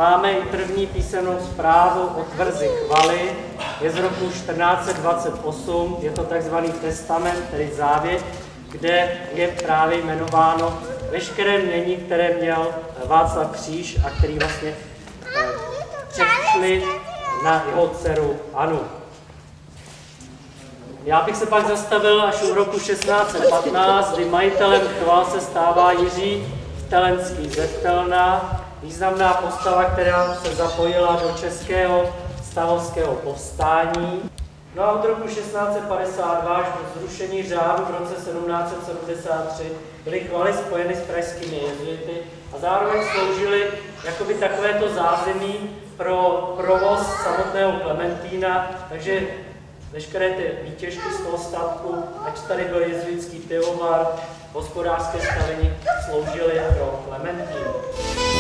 Máme i první písemnou zprávu o tvrzi Chvaly, je z roku 1428, je to takzvaný testament, tedy závěť, kde je právě jmenováno veškeré jmění, které měl Václav Kříž a který vlastně přešli na jeho dceru Anu. Já bych se pak zastavil až u roku 1615, kdy majitelem Chval se stává Jiří Vtelenský ze Vtelna, významná postava, která se zapojila do českého stavovského povstání. No a od roku 1652 až do zrušení řádu v roce 1773 byly Chvaly spojeny s pražskými jezuity a zároveň sloužily jakoby takovéto zázemí pro provoz samotného Klementína, takže veškeré ty výtěžky z toho statku, ať tady byl jezuitský pivovar, hospodářské stavení, sloužily pro Klementín.